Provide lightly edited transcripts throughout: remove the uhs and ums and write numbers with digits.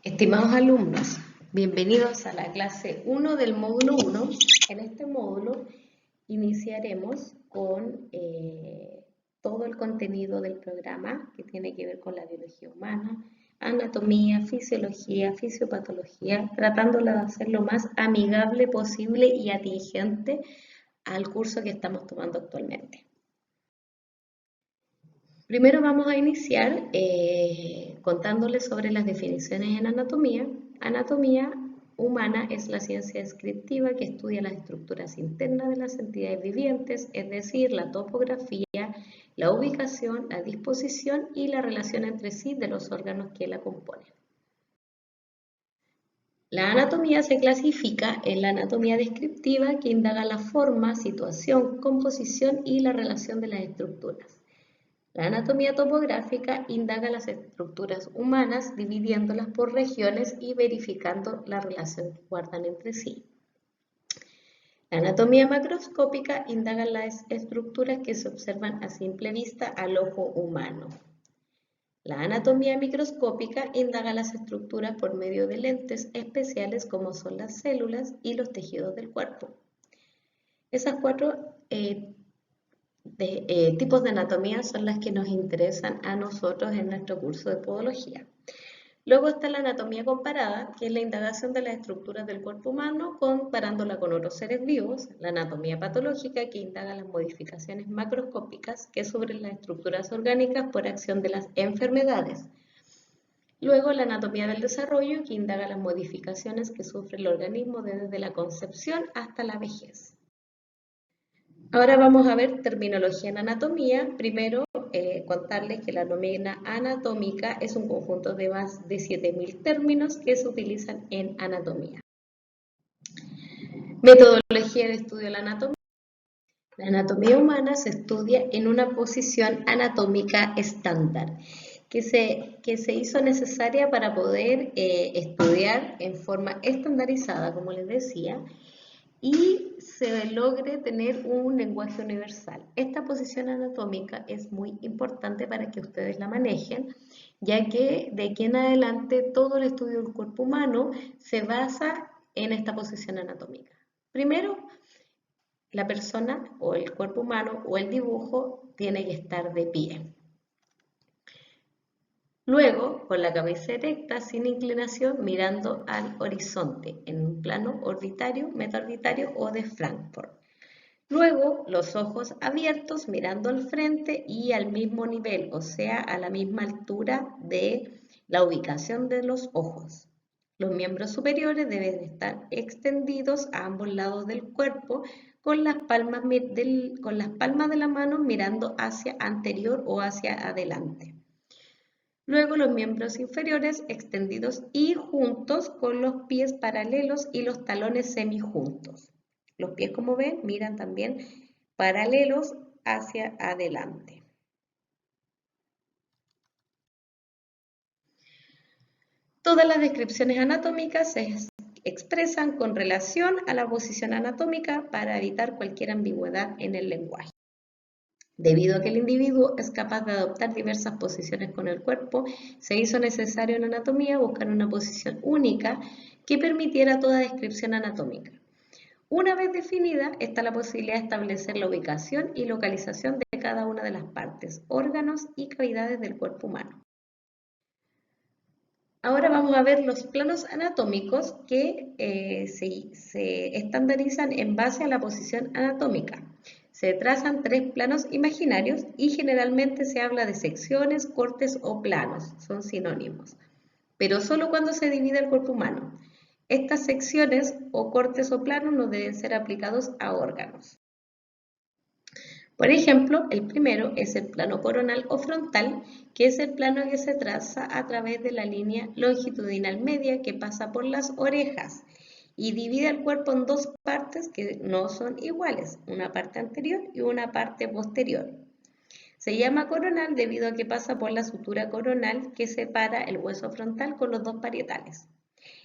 Estimados alumnos, bienvenidos a la clase 1 del módulo 1. En este módulo iniciaremos con todo el contenido del programa que tiene que ver con la biología humana, anatomía, fisiología, fisiopatología, tratándola de hacer lo más amigable posible y atingente al curso que estamos tomando actualmente. Primero vamos a iniciar contándoles sobre las definiciones en anatomía. Anatomía humana es la ciencia descriptiva que estudia las estructuras internas de las entidades vivientes, es decir, la topografía, la ubicación, la disposición y la relación entre sí de los órganos que la componen. La anatomía se clasifica en la anatomía descriptiva, que indaga la forma, situación, composición y la relación de las estructuras. La anatomía topográfica indaga las estructuras humanas, dividiéndolas por regiones y verificando la relación que guardan entre sí. La anatomía macroscópica indaga las estructuras que se observan a simple vista al ojo humano. La anatomía microscópica indaga las estructuras por medio de lentes especiales como son las células y los tejidos del cuerpo. Esas cuatro tipos de anatomía son las que nos interesan a nosotros en nuestro curso de podología. Luego está la anatomía comparada, que es la indagación de las estructuras del cuerpo humano comparándola con otros seres vivos. La anatomía patológica, que indaga las modificaciones macroscópicas que sufren las estructuras orgánicas por acción de las enfermedades. Luego la anatomía del desarrollo, que indaga las modificaciones que sufre el organismo desde la concepción hasta la vejez. Ahora vamos a ver terminología en anatomía. Primero, contarles que la nómina anatómica es un conjunto de más de 7.000 términos que se utilizan en anatomía. Metodología de estudio de la anatomía. La anatomía humana se estudia en una posición anatómica estándar que se hizo necesaria para poder estudiar en forma estandarizada, como les decía, y se logre tener un lenguaje universal. Esta posición anatómica es muy importante para que ustedes la manejen, ya que de aquí en adelante todo el estudio del cuerpo humano se basa en esta posición anatómica. Primero, la persona o el cuerpo humano o el dibujo tiene que estar de pie. Luego, con la cabeza erecta, sin inclinación, mirando al horizonte, en un plano orbitario, metaorbitario o de Frankfurt. Luego, los ojos abiertos, mirando al frente y al mismo nivel, o sea, a la misma altura de la ubicación de los ojos. Los miembros superiores deben estar extendidos a ambos lados del cuerpo, con las palmas de la mano mirando hacia anterior o hacia adelante. Luego los miembros inferiores extendidos y juntos con los pies paralelos y los talones semijuntos. Los pies, como ven, miran también paralelos hacia adelante. Todas las descripciones anatómicas se expresan con relación a la posición anatómica para evitar cualquier ambigüedad en el lenguaje. Debido a que el individuo es capaz de adoptar diversas posiciones con el cuerpo, se hizo necesario en anatomía buscar una posición única que permitiera toda descripción anatómica. Una vez definida, está la posibilidad de establecer la ubicación y localización de cada una de las partes, órganos y cavidades del cuerpo humano. Ahora vamos a ver los planos anatómicos que se estandarizan en base a la posición anatómica. Se trazan 3 planos imaginarios y generalmente se habla de secciones, cortes o planos, son sinónimos, pero solo cuando se divide el cuerpo humano. Estas secciones o cortes o planos no deben ser aplicados a órganos. Por ejemplo, el primero es el plano coronal o frontal, que es el plano que se traza a través de la línea longitudinal media que pasa por las orejas y divide el cuerpo en 2 partes que no son iguales, una parte anterior y una parte posterior. Se llama coronal debido a que pasa por la sutura coronal que separa el hueso frontal con los 2 parietales.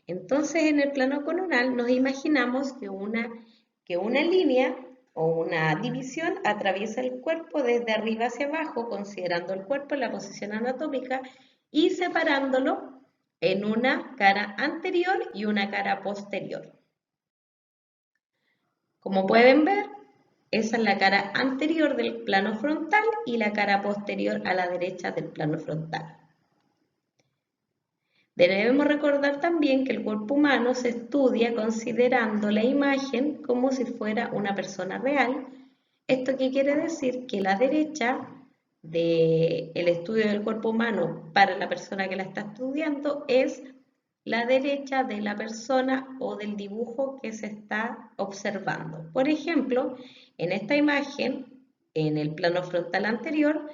Entonces, en el plano coronal nos imaginamos que una línea o una división atraviesa el cuerpo desde arriba hacia abajo, considerando el cuerpo en la posición anatómica y separándolo en una cara anterior y una cara posterior. Como pueden ver, esa es la cara anterior del plano frontal y la cara posterior a la derecha del plano frontal. Debemos recordar también que el cuerpo humano se estudia considerando la imagen como si fuera una persona real. ¿Esto qué quiere decir? Que la derecha del estudio del cuerpo humano para la persona que la está estudiando es la derecha de la persona o del dibujo que se está observando. Por ejemplo, en esta imagen, en el plano frontal anterior,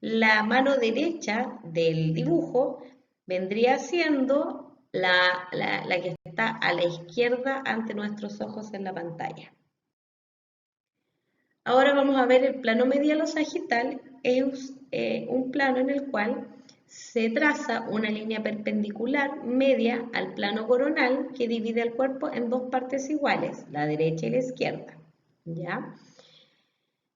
la mano derecha del dibujo vendría siendo la que está a la izquierda ante nuestros ojos en la pantalla. Ahora vamos a ver el plano medial o sagital. Es un plano en el cual se traza una línea perpendicular media al plano coronal que divide el cuerpo en dos partes iguales, la derecha y la izquierda. ¿Ya?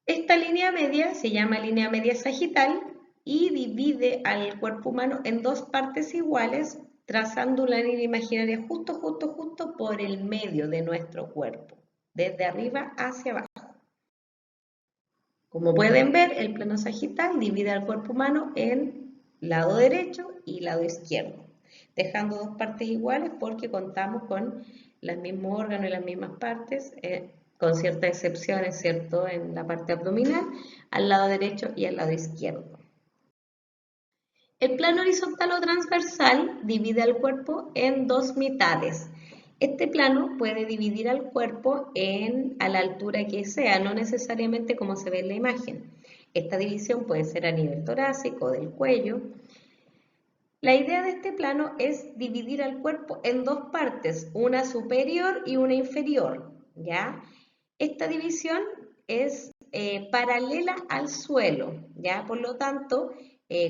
Esta línea media se llama línea media sagital y divide al cuerpo humano en dos partes iguales, trazando una línea imaginaria justo por el medio de nuestro cuerpo, desde arriba hacia abajo. Como pueden ver, el plano sagital divide al cuerpo humano en lado derecho y lado izquierdo, dejando dos partes iguales porque contamos con los mismos órganos y las mismas partes, con ciertas excepciones, ¿cierto?, en la parte abdominal, al lado derecho y al lado izquierdo. El plano horizontal o transversal divide al cuerpo en dos mitades. Este plano puede dividir al cuerpo a la altura que sea, no necesariamente como se ve en la imagen. Esta división puede ser a nivel torácico o del cuello. La idea de este plano es dividir al cuerpo en dos partes, una superior y una inferior, ¿ya? Esta división es paralela al suelo, ¿ya? Por lo tanto,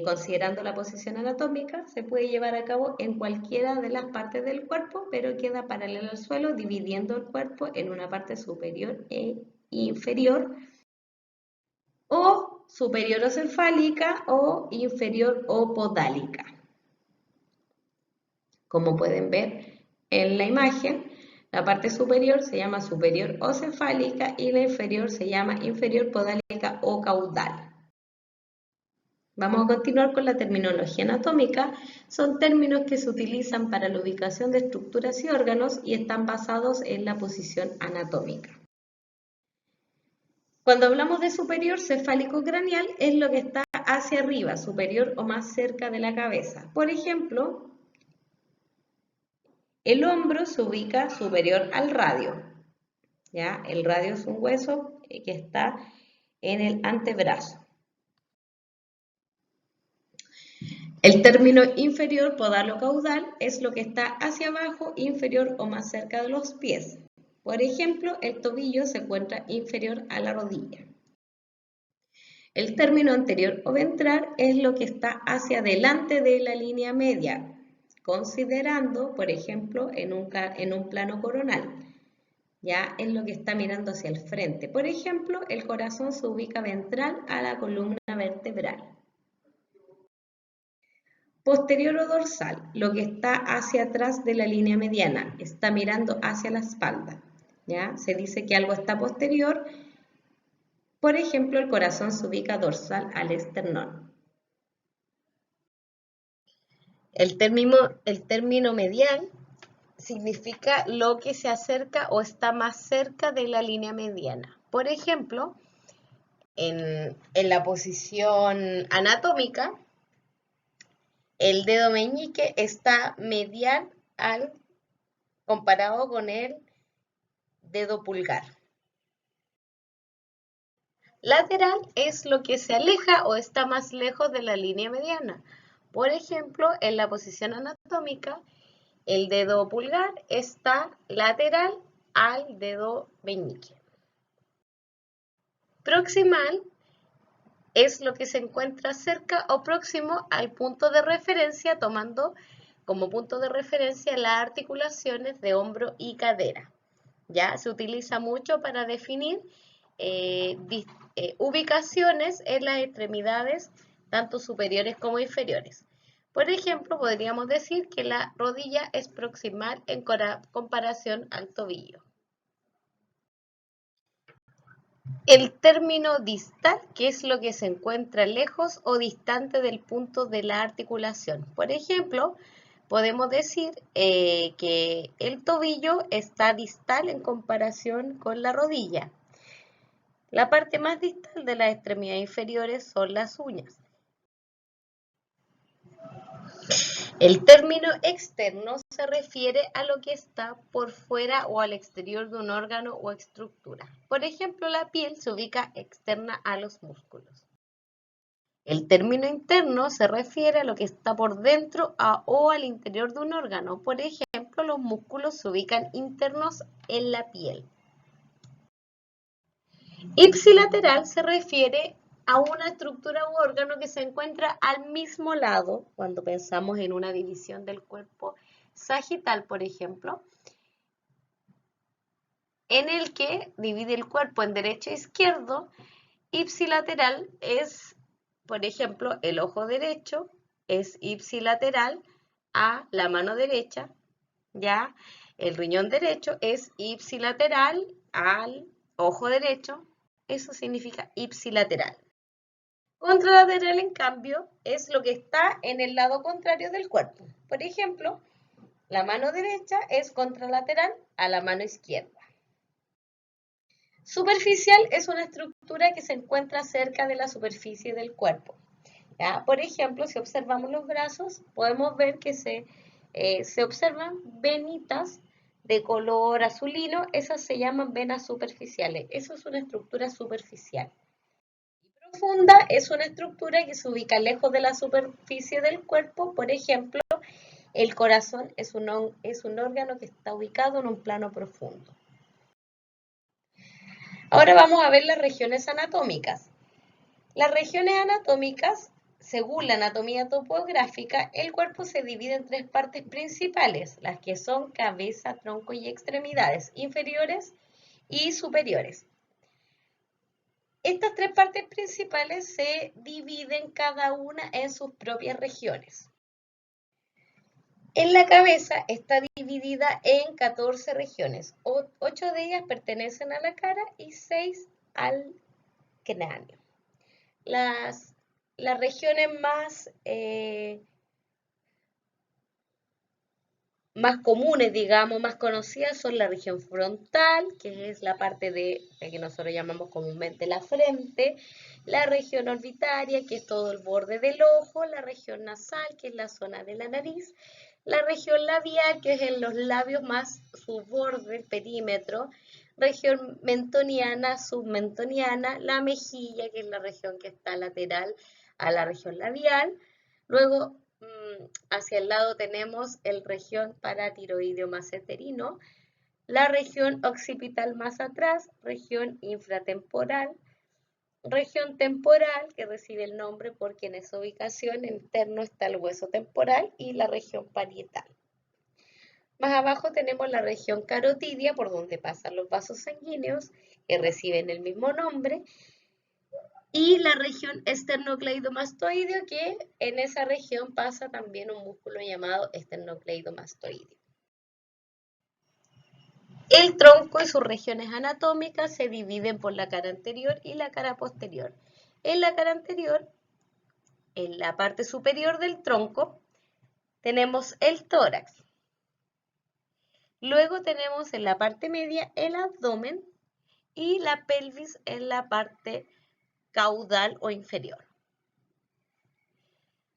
considerando la posición anatómica, se puede llevar a cabo en cualquiera de las partes del cuerpo, pero queda paralela al suelo, dividiendo el cuerpo en una parte superior e inferior, o superior o cefálica, o inferior o podálica. Como pueden ver en la imagen, la parte superior se llama superior o cefálica y la inferior se llama inferior podálica o caudal. Vamos a continuar con la terminología anatómica. Son términos que se utilizan para la ubicación de estructuras y órganos y están basados en la posición anatómica. Cuando hablamos de superior cefálico craneal es lo que está hacia arriba, superior o más cerca de la cabeza. Por ejemplo, el hombro se ubica superior al radio, ¿ya? El radio es un hueso que está en el antebrazo. El término inferior podalo-caudal es lo que está hacia abajo, inferior o más cerca de los pies. Por ejemplo, el tobillo se encuentra inferior a la rodilla. El término anterior o ventral es lo que está hacia adelante de la línea media, considerando, por ejemplo, en un plano coronal. Ya es lo que está mirando hacia el frente. Por ejemplo, el corazón se ubica ventral a la columna vertebral. Posterior o dorsal, lo que está hacia atrás de la línea mediana, está mirando hacia la espalda. ¿Ya? Se dice que algo está posterior. Por ejemplo, el corazón se ubica dorsal al esternón. El término medial significa lo que se acerca o está más cerca de la línea mediana. Por ejemplo, en la posición anatómica, el dedo meñique está medial comparado con el dedo pulgar. Lateral es lo que se aleja o está más lejos de la línea mediana. Por ejemplo, en la posición anatómica, el dedo pulgar está lateral al dedo meñique. Proximal es lo que se encuentra cerca o próximo al punto de referencia, tomando como punto de referencia las articulaciones de hombro y cadera. Ya se utiliza mucho para definir ubicaciones en las extremidades, tanto superiores como inferiores. Por ejemplo, podríamos decir que la rodilla es proximal en comparación al tobillo. El término distal, que es lo que se encuentra lejos o distante del punto de la articulación. Por ejemplo, podemos decir que el tobillo está distal en comparación con la rodilla. La parte más distal de las extremidades inferiores son las uñas. El término externo se refiere a lo que está por fuera o al exterior de un órgano o estructura. Por ejemplo, la piel se ubica externa a los músculos. El término interno se refiere a lo que está por dentro o al interior de un órgano. Por ejemplo, los músculos se ubican internos en la piel. Ipsilateral se refiere a una estructura u órgano que se encuentra al mismo lado, cuando pensamos en una división del cuerpo sagital, por ejemplo, en el que divide el cuerpo en derecho e izquierdo. Ipsilateral es, por ejemplo, el ojo derecho es ipsilateral a la mano derecha, ¿ya? El riñón derecho es ipsilateral al ojo derecho, eso significa ipsilateral. Contralateral, en cambio, es lo que está en el lado contrario del cuerpo. Por ejemplo, la mano derecha es contralateral a la mano izquierda. Superficial es una estructura que se encuentra cerca de la superficie del cuerpo. ¿Ya? Por ejemplo, si observamos los brazos, podemos ver que se observan venitas de color azulino, esas se llaman venas superficiales. Eso es una estructura superficial. Profunda es una estructura que se ubica lejos de la superficie del cuerpo. Por ejemplo, el corazón es un órgano que está ubicado en un plano profundo. Ahora vamos a ver las regiones anatómicas. Las regiones anatómicas, según la anatomía topográfica, el cuerpo se divide en tres partes principales, las que son cabeza, tronco y extremidades, inferiores y superiores. Estas tres partes principales se dividen cada una en sus propias regiones. En la cabeza está dividida en 14 regiones, 8 de ellas pertenecen a la cara y 6 al cráneo. Las regiones más comunes, digamos, más conocidas son la región frontal, que es la parte de que nosotros llamamos comúnmente la frente, la región orbitaria, que es todo el borde del ojo, la región nasal, que es la zona de la nariz, la región labial, que es en los labios más su borde, el perímetro, región mentoniana, submentoniana, la mejilla, que es la región que está lateral a la región labial, luego hacia el lado tenemos el región paratiroideo maseterino, la región occipital más atrás, región infratemporal, región temporal, que recibe el nombre porque en esa ubicación interno está el hueso temporal, y la región parietal. Más abajo tenemos la región carotidia, por donde pasan los vasos sanguíneos, que reciben el mismo nombre, y la región esternocleidomastoideo, que en esa región pasa también un músculo llamado esternocleidomastoideo. El tronco y sus regiones anatómicas se dividen por la cara anterior y la cara posterior. En la cara anterior, en la parte superior del tronco, tenemos el tórax. Luego tenemos en la parte media el abdomen y la pelvis en la parte caudal o inferior.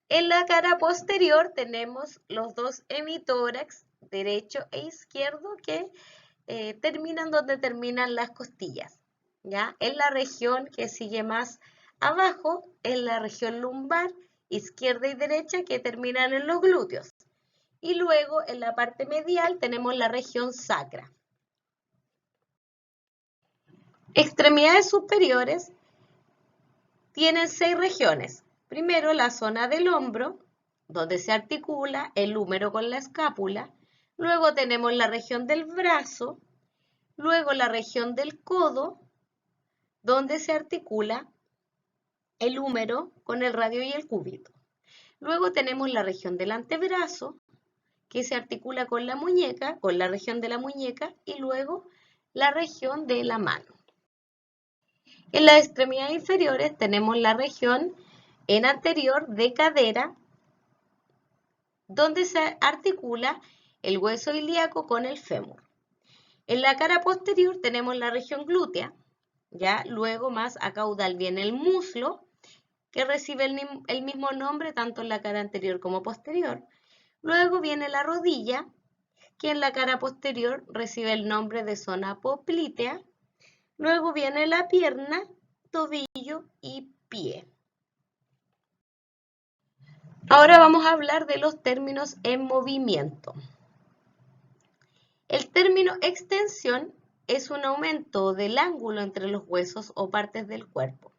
En la cara posterior tenemos los dos hemitórax, derecho e izquierdo, que terminan donde terminan las costillas. ¿Ya? En la región que sigue más abajo, en la región lumbar, izquierda y derecha, que terminan en los glúteos. Y luego en la parte medial tenemos la región sacra. Extremidades superiores tienen 6 regiones. Primero, la zona del hombro, donde se articula el húmero con la escápula. Luego tenemos la región del brazo. Luego la región del codo, donde se articula el húmero con el radio y el cúbito. Luego tenemos la región del antebrazo, que se articula con la muñeca, con la región de la muñeca, y luego la región de la mano. En las extremidades inferiores tenemos la región en anterior de cadera, donde se articula el hueso ilíaco con el fémur. En la cara posterior tenemos la región glútea, ya luego más a caudal viene el muslo, que recibe el mismo nombre tanto en la cara anterior como posterior. Luego viene la rodilla, que en la cara posterior recibe el nombre de zona poplitea. Luego viene la pierna, tobillo y pie. Ahora vamos a hablar de los términos en movimiento. El término extensión es un aumento del ángulo entre los huesos o partes del cuerpo.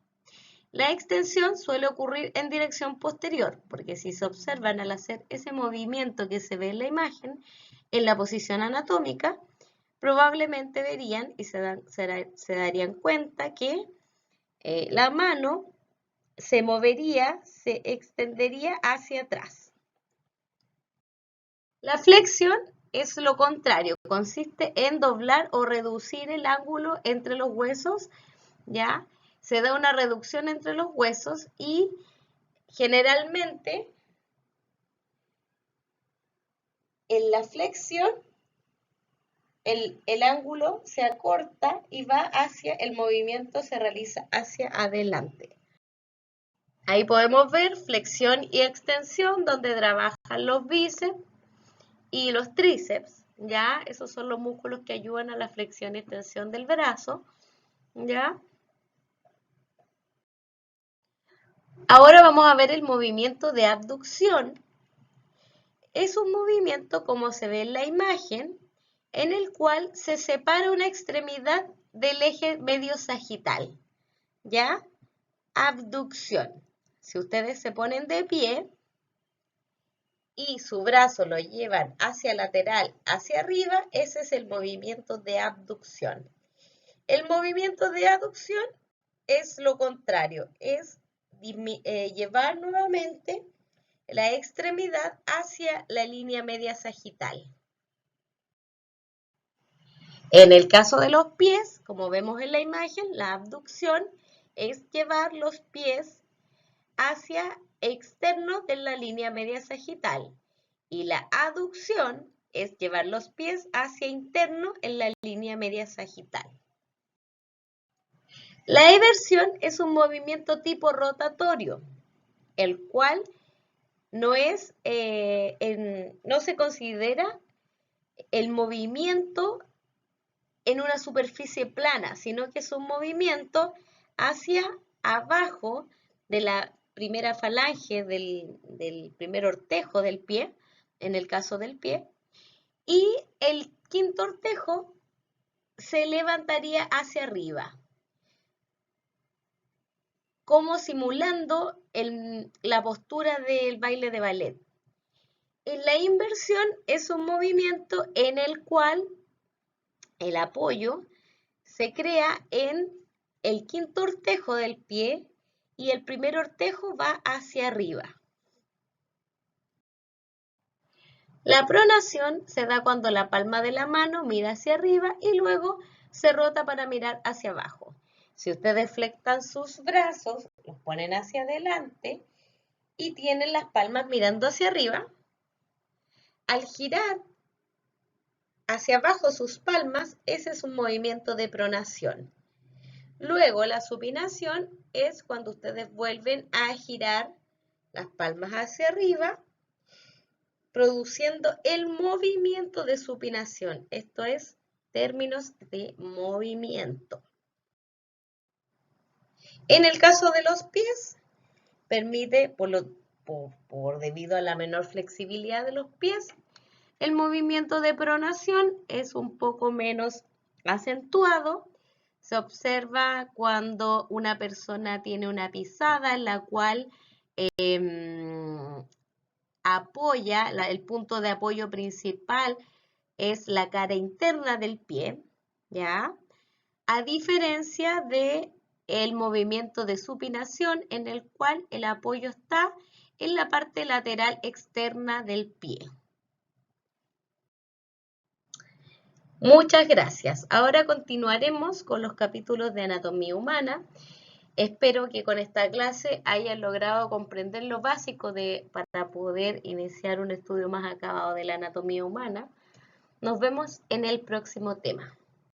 La extensión suele ocurrir en dirección posterior, porque si se observan al hacer ese movimiento que se ve en la imagen, en la posición anatómica, probablemente verían y se darían cuenta que la mano se movería, se extendería hacia atrás. La flexión es lo contrario, consiste en doblar o reducir el ángulo entre los huesos, ¿ya? Se da una reducción entre los huesos y generalmente en la flexión el ángulo se acorta y va hacia, el movimiento se realiza hacia adelante. Ahí podemos ver flexión y extensión donde trabajan los bíceps y los tríceps, ¿ya? Esos son los músculos que ayudan a la flexión y extensión del brazo, ¿ya? Ahora vamos a ver el movimiento de abducción. Es un movimiento, como se ve en la imagen, en el cual se separa una extremidad del eje medio sagital, ¿ya? Abducción. Si ustedes se ponen de pie y su brazo lo llevan hacia lateral, hacia arriba, ese es el movimiento de abducción. El movimiento de aducción es lo contrario, es llevar nuevamente la extremidad hacia la línea media sagital. En el caso de los pies, como vemos en la imagen, la abducción es llevar los pies hacia externo de la línea media sagital y la aducción es llevar los pies hacia interno en la línea media sagital. La eversión es un movimiento tipo rotatorio, el cual no se considera el movimiento en una superficie plana, sino que es un movimiento hacia abajo de la primera falange del primer ortejo del pie, en el caso del pie, y el quinto ortejo se levantaría hacia arriba, como simulando la postura del baile de ballet. En la inversión es un movimiento en el cual el apoyo se crea en el quinto ortejo del pie y el primer ortejo va hacia arriba. La pronación se da cuando la palma de la mano mira hacia arriba y luego se rota para mirar hacia abajo. Si ustedes flectan sus brazos, los ponen hacia adelante y tienen las palmas mirando hacia arriba, al girar hacia abajo sus palmas, ese es un movimiento de pronación. Luego la supinación es cuando ustedes vuelven a girar las palmas hacia arriba, produciendo el movimiento de supinación. Esto es términos de movimiento. En el caso de los pies, permite, debido a la menor flexibilidad de los pies, el movimiento de pronación es un poco menos acentuado. Se observa cuando una persona tiene una pisada en la cual apoya, el punto de apoyo principal es la cara interna del pie, ¿ya? A diferencia de el movimiento de supinación en el cual el apoyo está en la parte lateral externa del pie. Muchas gracias. Ahora continuaremos con los capítulos de anatomía humana. Espero que con esta clase hayan logrado comprender lo básico para poder iniciar un estudio más acabado de la anatomía humana. Nos vemos en el próximo tema.